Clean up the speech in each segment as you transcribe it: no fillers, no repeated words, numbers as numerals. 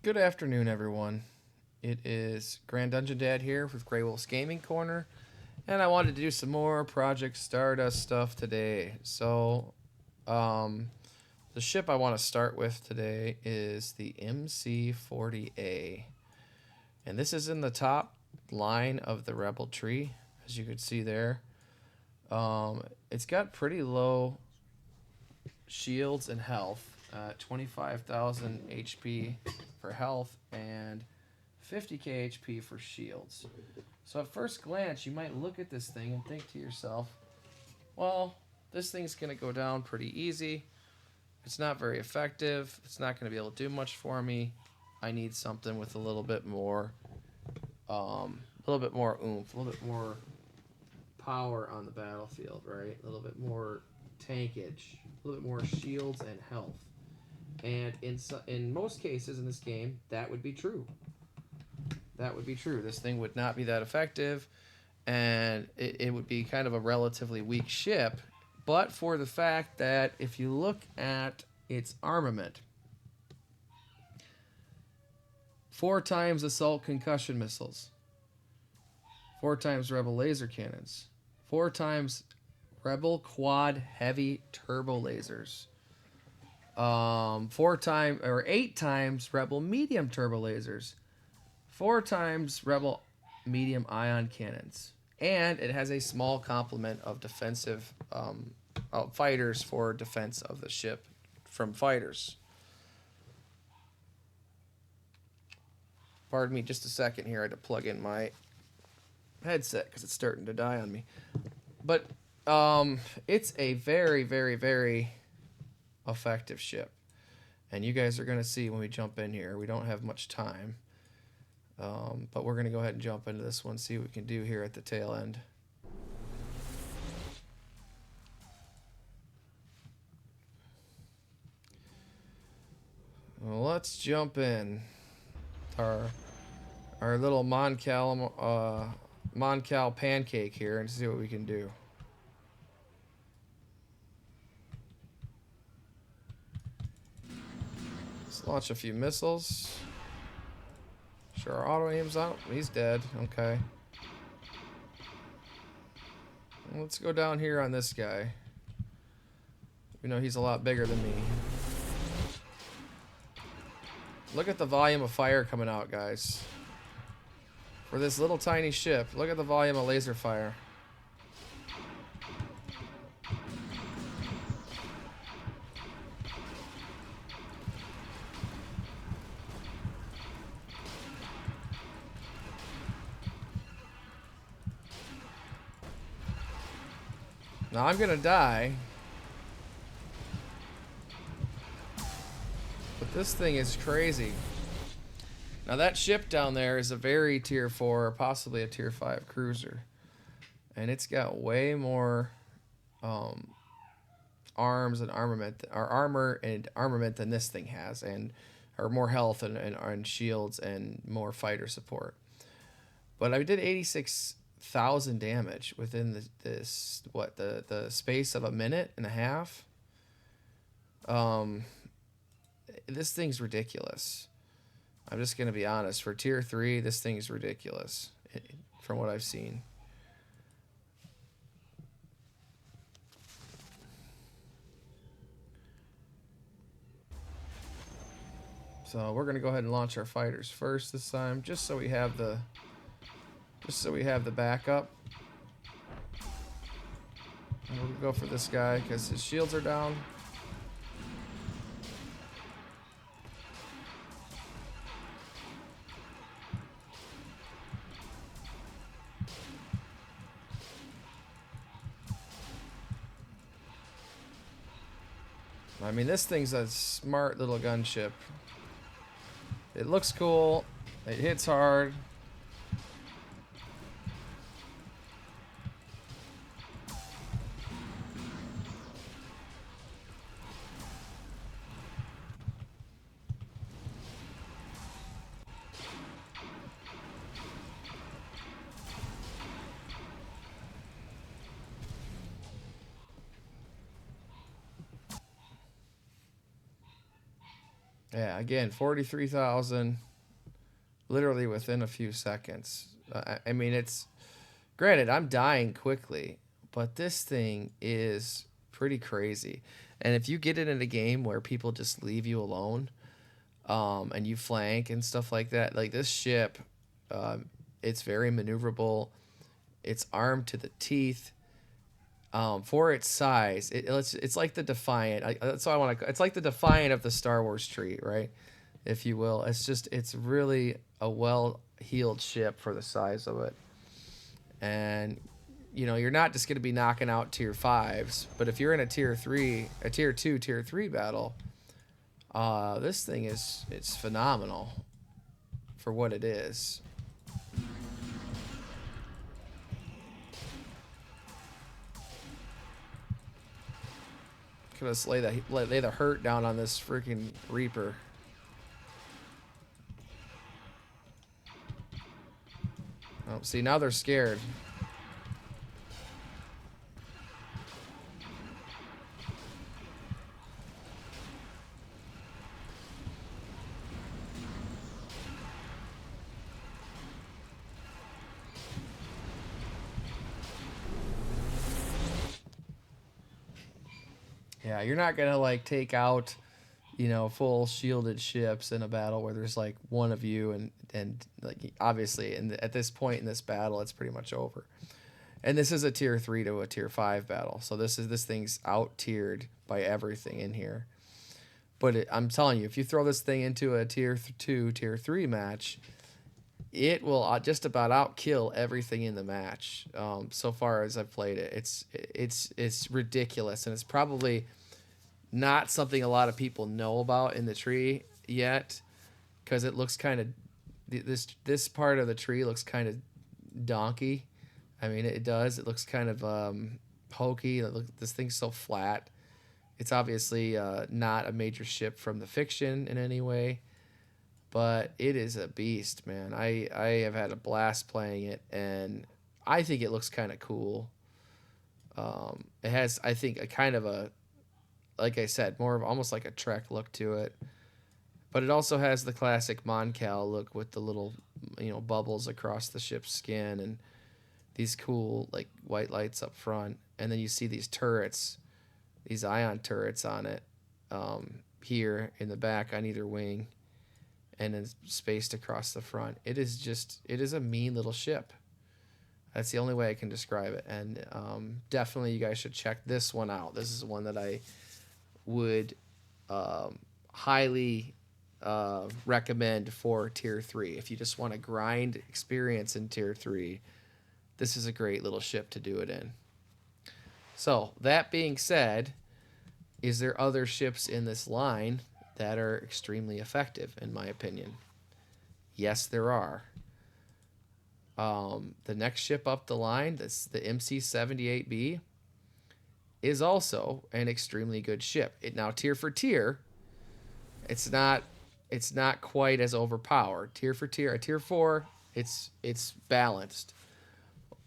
Good afternoon, everyone. It is Grand Dungeon Dad here with Grey Wolf's Gaming Corner, and I wanted to do some more Project Stardust stuff today. Um, the ship I want to start with today is the MC-40A, and this is in the top line of the Rebel tree, as you can see there. It's got pretty low shields and health, 25,000 HP for health and 50k HP for shields. So at first glance, you might look at this thing and think to yourself, well, this thing's going to go down pretty easy. It's not very effective. It's not going to be able to do much for me. I need something with a little bit more oomph, a little bit more power on the battlefield, right? A little bit more tankage, a little bit more shields and health. And in most cases in this game, that would be true. That would be true. This thing would not be that effective, and it would be kind of a relatively weak ship, but for the fact that if you look at its armament, 4 times assault concussion missiles, 4 times rebel laser cannons, 4 times rebel quad heavy turbo lasers, 8 times rebel medium turbo lasers, 4 times rebel medium ion cannons, and it has a small complement of defensive fighters for defense of the ship from fighters. Pardon me just a second here. I had to plug in my headset because it's starting to die on me. But it's a very, very, very effective ship. And you guys are going to see when we jump in here. We don't have much time. But we're going to go ahead and jump into this one, see what we can do here at the tail end. Well, let's jump in. Our little Moncal pancake here and see what we can do. Let's launch a few missiles. Sure, our auto aim's out. He's dead. Okay. Let's go down here on this guy. We know he's a lot bigger than me. Look at the volume of fire coming out, guys. For this little tiny ship, look at the volume of laser fire. Now I'm gonna die. But this thing is crazy. Now that ship down there is a very tier 4, or possibly a tier 5 cruiser. And it's got way more arms and armament, or armor and armament than this thing has, or more health and shields and more fighter support. But I did 86,000 damage within the space of a minute and a half. This thing's ridiculous. I'm just gonna be honest. For tier 3, this thing's ridiculous from what I've seen. So we're gonna go ahead and launch our fighters first this time, just so we have the backup. And we'll go for this guy because his shields are down. I mean, this thing's a smart little gunship. It looks cool. It hits hard. Yeah, again, 43,000 literally within a few seconds. I mean, it's granted, I'm dying quickly, but this thing is pretty crazy. And if you get it in a game where people just leave you alone, and you flank and stuff like that, like this ship, it's very maneuverable. It's armed to the teeth. For its size, it's like the Defiant. That's what I want to. It's like the Defiant of the Star Wars tree, right? If you will. It's really a well heeled ship for the size of it, and you're not just going to be knocking out tier fives, but if you're in a tier three, a tier two, tier three battle, this thing is it's phenomenal for what it is. Gonna lay the hurt down on this freaking Reaper. Oh, see, now they're scared. Yeah, you're not gonna like take out, full shielded ships in a battle where there's like one of you, and like obviously, at this point in this battle, it's pretty much over. And this is a tier three to a tier five battle, so this thing's out tiered by everything in here. But I'm telling you, if you throw this thing into a tier two, tier three match, it will just about outkill everything in the match. So far as I've played it, it's ridiculous, and it's probably not something a lot of people know about in the tree yet, because it looks kind of this part of the tree looks kind of donkey. I mean, it does. It looks kind of hokey. This thing's so flat. It's obviously not a major ship from the fiction in any way, but it is a beast, man. I have had a blast playing it, and I think it looks kind of cool. It has, I think, a kind of a, like I said, more of almost like a Trek look to it, but it also has the classic Moncal look with the little, bubbles across the ship's skin and these cool like white lights up front, and then you see these turrets, these ion turrets on it, here in the back on either wing, and then spaced across the front. It is a mean little ship. That's the only way I can describe it. And definitely, you guys should check this one out. This is one that I would highly recommend for tier three. If you just want to grind experience in tier three, this is a great little ship to do it in. So that being said, is there other ships in this line that are extremely effective, in my opinion? Yes, there are. The next ship up the line, that's the MC-40A is also an extremely good ship. It now tier for tier, it's not quite as overpowered. Tier for tier, a tier 4, it's balanced.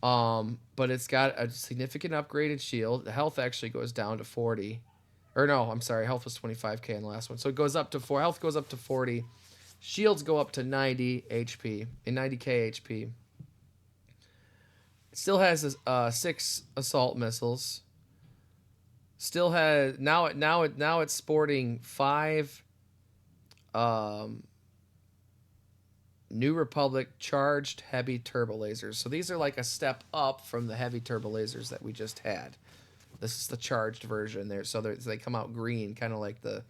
But it's got a significant upgraded shield. The health actually goes down to 40. Or no, I'm sorry, health was 25k in the last one. So it goes up to 4. Health goes up to 40. Shields go up to 90 HP, and 90k HP. It still has 6 assault missiles. Still has now it's sporting 5 New Republic charged heavy turbo lasers. So these are like a step up from the heavy turbo lasers that we just had. This is the charged version there. So they come out green, kind of like the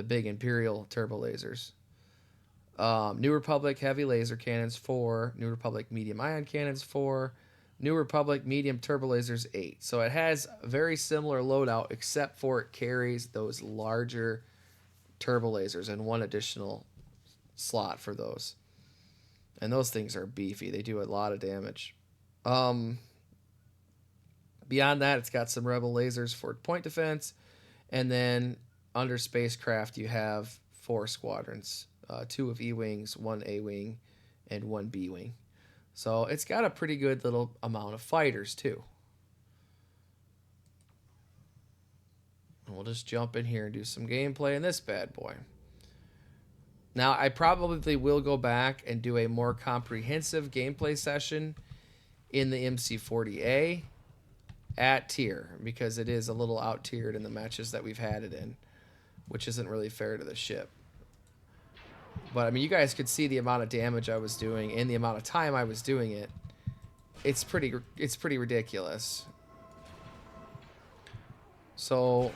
big Imperial turbo lasers. New Republic heavy laser cannons 4. New Republic medium ion cannons 4. New Republic medium turbo lasers 8. So it has a very similar loadout, except for it carries those larger turbo lasers and one additional slot for those. And those things are beefy. They do a lot of damage. Beyond that, it's got some rebel lasers for point defense. And then under spacecraft, you have 4 squadrons. 2 of E-Wings, 1 A-Wing, and 1 B-Wing. So it's got a pretty good little amount of fighters, too. And we'll just jump in here and do some gameplay in this bad boy. Now, I probably will go back and do a more comprehensive gameplay session in the MC-40A at tier, because it is a little out tiered in the matches that we've had it in, which isn't really fair to the ship. But I mean, you guys could see the amount of damage I was doing and the amount of time I was doing it. It's pretty ridiculous. So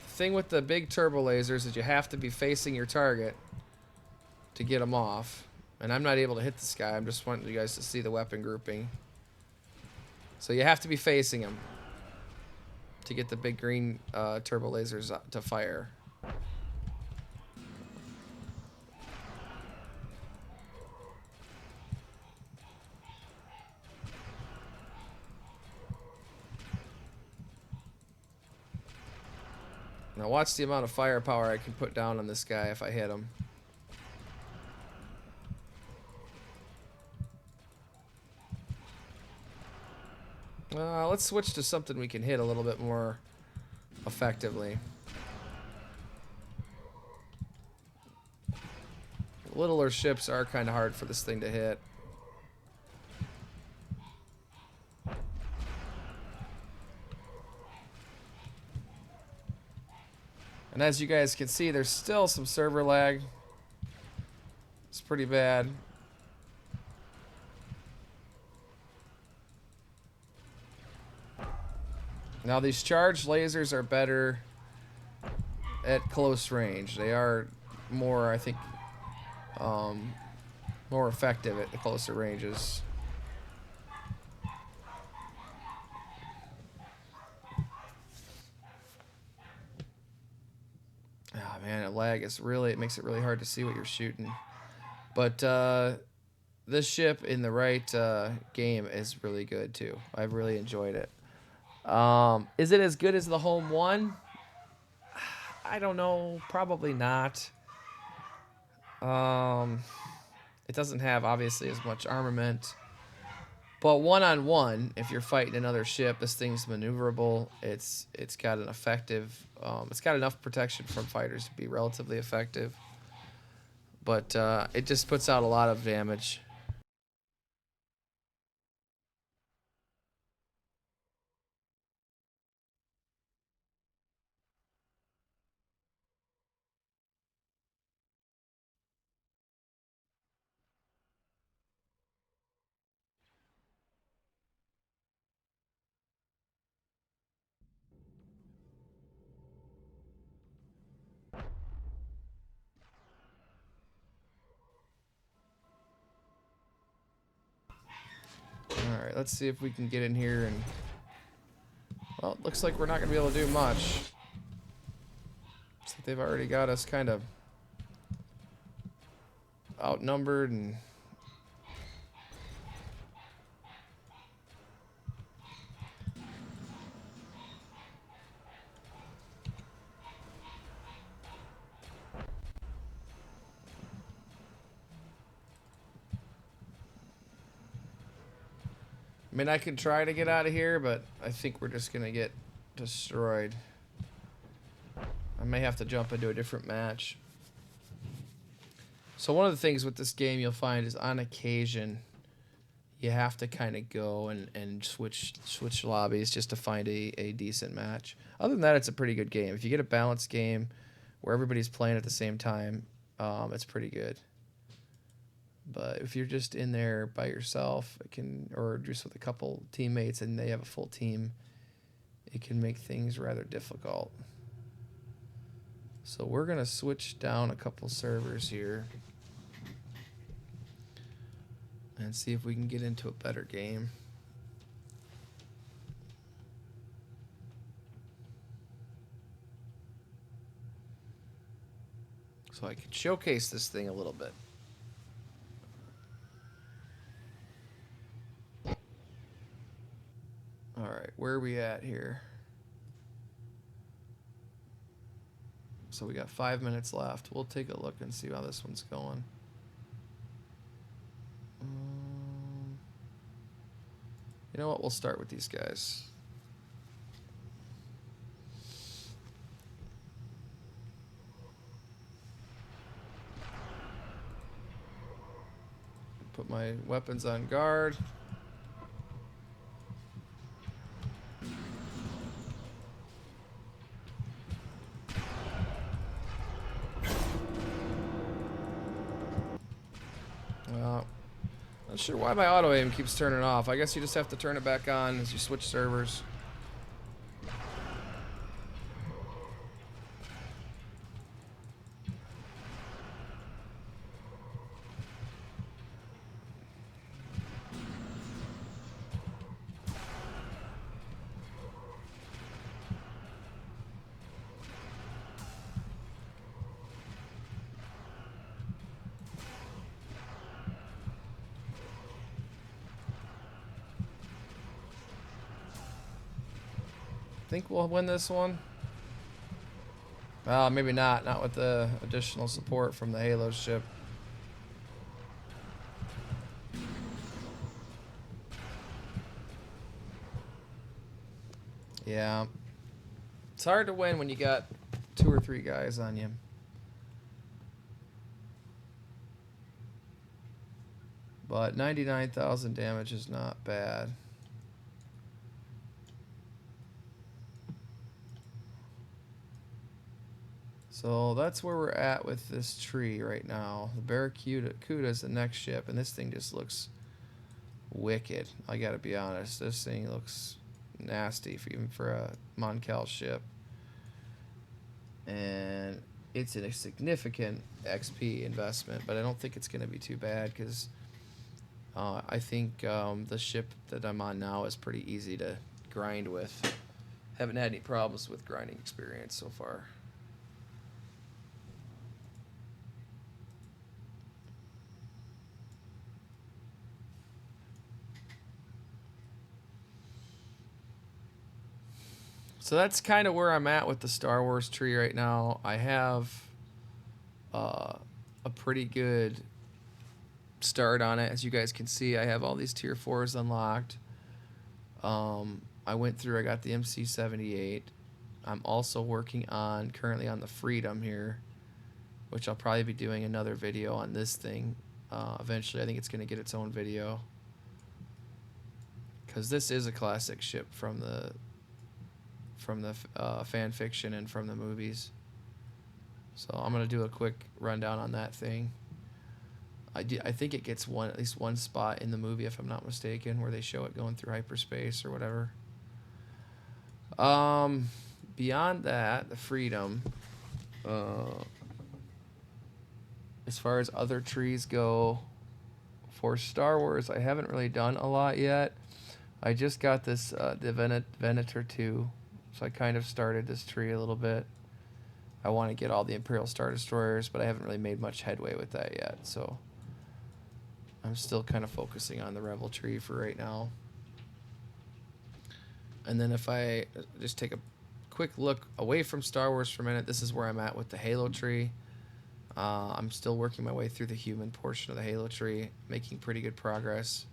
the thing with the big turbo lasers is you have to be facing your target to get them off. And I'm not able to hit this guy. I'm just wanting you guys to see the weapon grouping. So you have to be facing him to get the big green turbo lasers to fire. Now watch the amount of firepower I can put down on this guy if I hit him. Let's switch to something we can hit a little bit more effectively. Littler ships are kind of hard for this thing to hit. And as you guys can see, there's still some server lag. It's pretty bad. Now these charged lasers are better at close range. They are more, I think, more effective at the closer ranges. Ah, man, lag is really, it makes it really hard to see what you're shooting. But this ship in the right game is really good too. I've really enjoyed it. Is it as good as the home one? I don't know. Probably not. It doesn't have obviously as much armament. But one-on-one, if you're fighting another ship, this thing's maneuverable. It's got an effective. It's got enough protection from fighters to be relatively effective. But it just puts out a lot of damage. Alright, let's see if we can get in here and... Well, it looks like we're not going to be able to do much. Looks like they've already got us kind of outnumbered and... I mean, I could try to get out of here, but I think we're just going to get destroyed. I may have to jump into a different match. So one of the things with this game you'll find is on occasion you have to kind of go and switch lobbies just to find a decent match. Other than that, it's a pretty good game. If you get a balanced game where everybody's playing at the same time, it's pretty good. But if you're just in there by yourself, it can, or just with a couple teammates and they have a full team, it can make things rather difficult. So we're gonna switch down a couple servers here and see if we can get into a better game. So I can showcase this thing a little bit. Alright, where are we at here? So we got 5 minutes left. We'll take a look and see how this one's going. You know what? We'll start with these guys. put my weapons on guard. Not sure why my auto aim keeps turning off. I guess you just have to turn it back on as you switch servers. Think we'll win this one. Maybe not. Not with the additional support from the Halo ship. Yeah. It's hard to win when you got 2 or 3 guys on you. But 99,000 damage is not bad. So that's where we're at with this tree right now. The Barracuda is the next ship, and this thing just looks wicked. I gotta be honest. This thing looks nasty, even for a Moncal ship. And it's a significant XP investment, but I don't think it's going to be too bad because I think the ship that I'm on now is pretty easy to grind with. Haven't had any problems with grinding experience so far. So that's kind of where I'm at with the Star Wars tree right now. I have a pretty good start on it. As you guys can see, I have all these tier 4s unlocked. I went through, I got the MC-40A. I'm also working on, currently on the Freedom here, which I'll probably be doing another video on this thing. Eventually, I think it's going to get its own video. Because this is a classic ship from the fan fiction and from the movies. So I'm gonna do a quick rundown on that thing. I think it gets at least one spot in the movie, if I'm not mistaken, where they show it going through hyperspace or whatever. Beyond that, the Freedom. As far as other trees go, for Star Wars, I haven't really done a lot yet. I just got this the Venator 2. So I kind of started this tree a little bit. I want to get all the Imperial Star Destroyers, but I haven't really made much headway with that yet. So I'm still kind of focusing on the Rebel tree for right now. And then if I just take a quick look away from Star Wars for a minute, this is where I'm at with the Halo tree. I'm still working my way through the human portion of the Halo tree, making pretty good progress.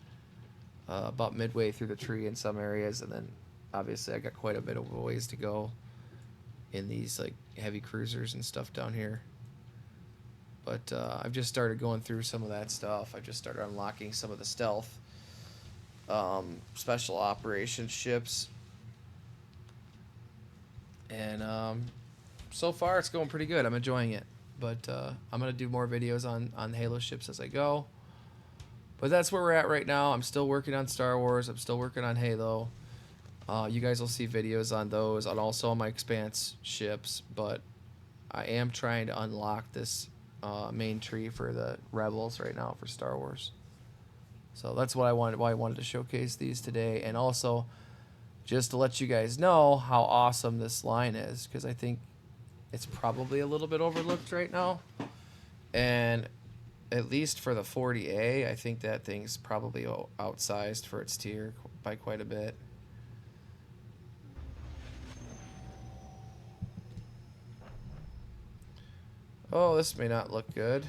About midway through the tree in some areas, and then obviously I got quite a bit of ways to go in these like heavy cruisers and stuff down here. But I've just started going through some of that stuff. I just started unlocking some of the stealth special operations ships. And so far it's going pretty good. I'm enjoying it. But I'm going to do more videos on Halo ships as I go. But that's where we're at right now. I'm still working on Star Wars. I'm still working on Halo. You guys will see videos on those, and also on my Expanse ships, but I am trying to unlock this main tree for the Rebels right now for Star Wars. So that's why I wanted to showcase these today, and also just to let you guys know how awesome this line is, because I think it's probably a little bit overlooked right now. And at least for the 40A, I think that thing's probably outsized for its tier by quite a bit. Oh, this may not look good.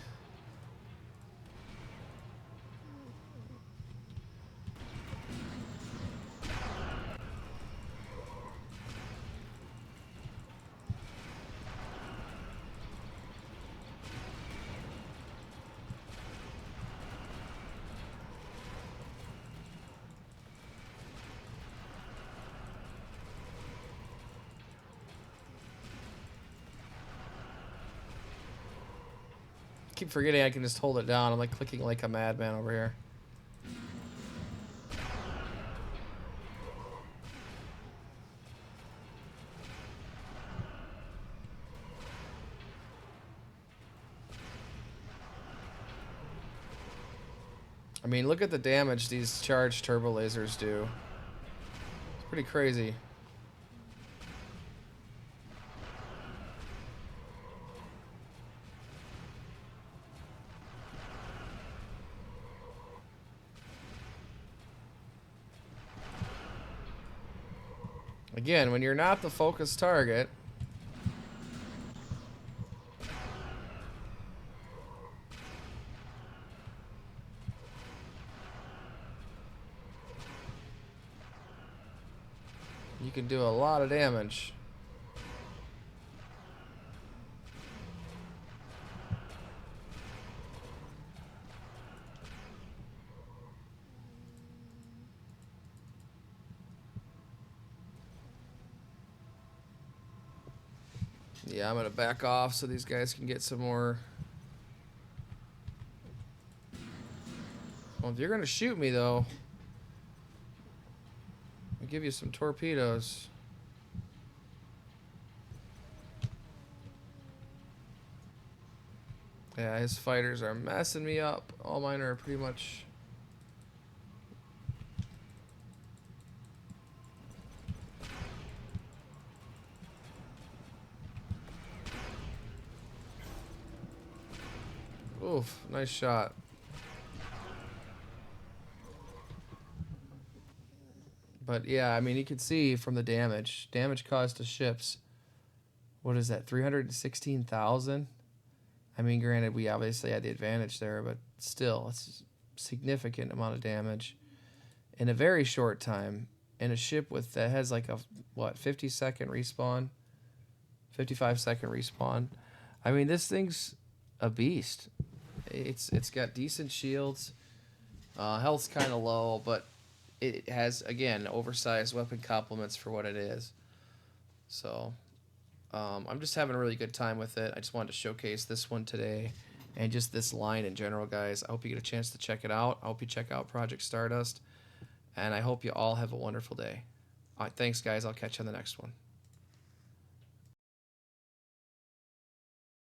keep forgetting I can just hold it down. I'm like clicking like a madman over here. I mean, look at the damage these charged turbo lasers do. It's pretty crazy. Again, when you're not the focus target, you can do a lot of damage. Yeah, I'm gonna back off so these guys can get some more. Well, if you're gonna shoot me though, I'll give you some torpedoes. Yeah, his fighters are messing me up. All mine are pretty much. Oof, nice shot. But yeah, I mean, you can see from the damage caused to ships. What is that, 316,000? I mean, granted, we obviously had the advantage there, but still, it's a significant amount of damage in a very short time. In a ship with that has like a, what, 50-second respawn? 55-second respawn. I mean, this thing's a beast. It's got decent shields. Health's kind of low, but it has, again, oversized weapon complements for what it is. So I'm just having a really good time with it. I just wanted to showcase this one today and just this line in general, guys. I hope you get a chance to check it out. I hope you check out Project Stardust, and I hope you all have a wonderful day. All right, thanks, guys. I'll catch you on the next one.